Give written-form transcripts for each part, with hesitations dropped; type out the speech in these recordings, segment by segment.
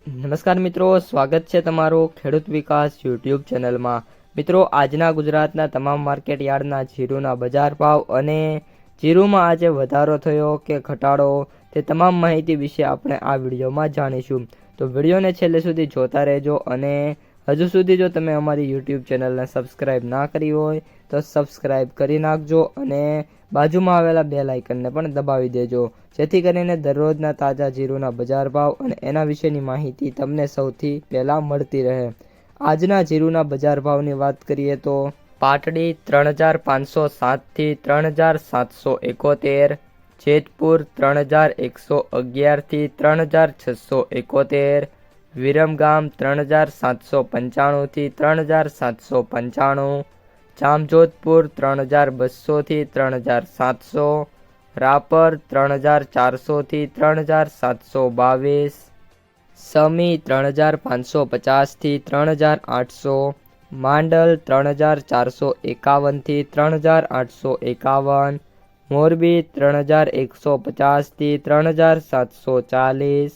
નમસ્કાર મિત્રો, સ્વાગત છે તમારું ખેડૂત વિકાસ યુટ્યુબ ચેનલમાં। મિત્રો, આજના ગુજરાતના તમામ માર્કેટ યાર્ડના જીરુના બજાર ભાવ અને જીરુમાં આજે વધારો થયો કે ઘટાડો તે તમામ માહિતી વિશે આપણે આ વિડીયોમાં જાણીશું। તો વિડીયોને છેલ્લે સુધી જોતા રહેજો અને હજુ સુધી જો તમે અમારી યુટ્યુબ ચેનલને સબસ્ક્રાઈબ ના કરી હોય તો સબસ્ક્રાઈબ કરી નાખજો અને બાજુમાં આવેલા બેલ આઇકનને પણ દબાવી દેજો, જેથી કરીને દરરોજના તાજા જીરુના બજાર ભાવ અને એના વિશેની માહિતી તમને સૌથી પહેલાં મળતી રહે। આજના જીરુના બજાર ભાવની વાત કરીએ તો પાટડી 3507થી 3771, જેતપુર 3111થી 3671, વિરમગામ 3795થી 3795, જામજોધપુર 3200થી 3700, રાપર 3400થી 3722, સમી 3550થી 3800, માંડલ 3451થી 3851, મોરબી 3150થી 3740,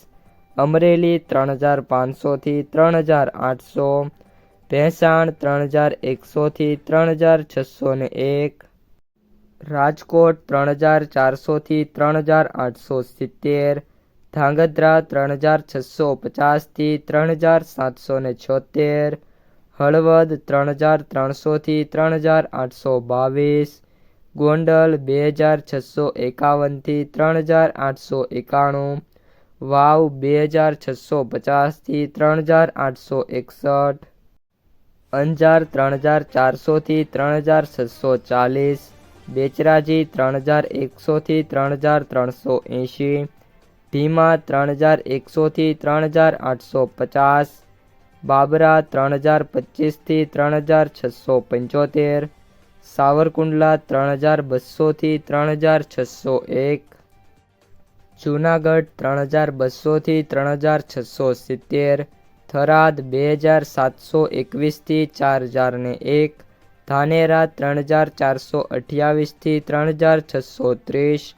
અમરેલી 3500થી 3800, ભેંસાણ 3100થી 3601, રાજકોટ 3400થી 3870, ધાંગધ્રા 3650થી 3776, હળવદ 3300થી 3822, ગોંડલ 2651થી 3891, વાવ 2650થી 3861, અંજાર 3400થી 3640, બેચરાજી 3100થી 3380, ધીમા 3100થી 3850, બાબરા 3025થી 3675, સાવરકુંડલા 3200થી 3601, જૂનાગઢ 3200થી 3670, થરાદ 2721થી 4001, ધાનેરા 3428થી 3630,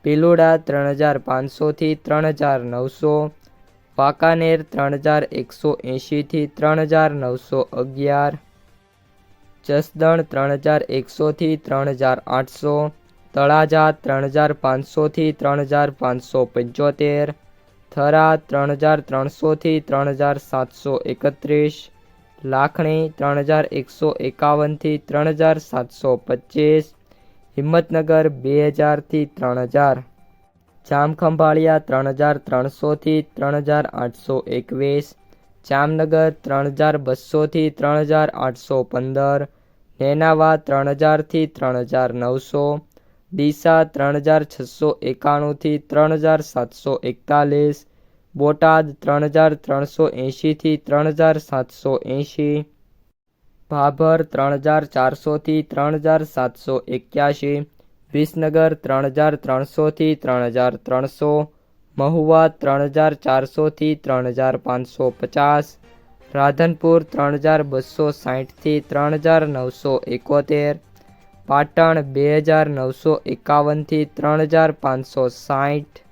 પિલોડા 3500થી 3900, વાંકાનેર 3180થી 3911, જસદણ 3100થી 3800, તળાજા 3500થી 3575, થરા 3300થી 3731, લાખણી 3151થી 3725, હિંમતનગર 2000થી 3000, જામખંભાળિયા 3300થી 3821, જામનગર 3200થી 3815, નેનાવા 3000થી 3900, ડીસા 3691થી 3741, બોટાદ 3380થી 3780, ભાભર 3400થી 3781, વિસનગર 3300થી 3300, મહુવા 3400થી 3550, રાધનપુર 3260થી 3971, પાટણ 2951થી 3560,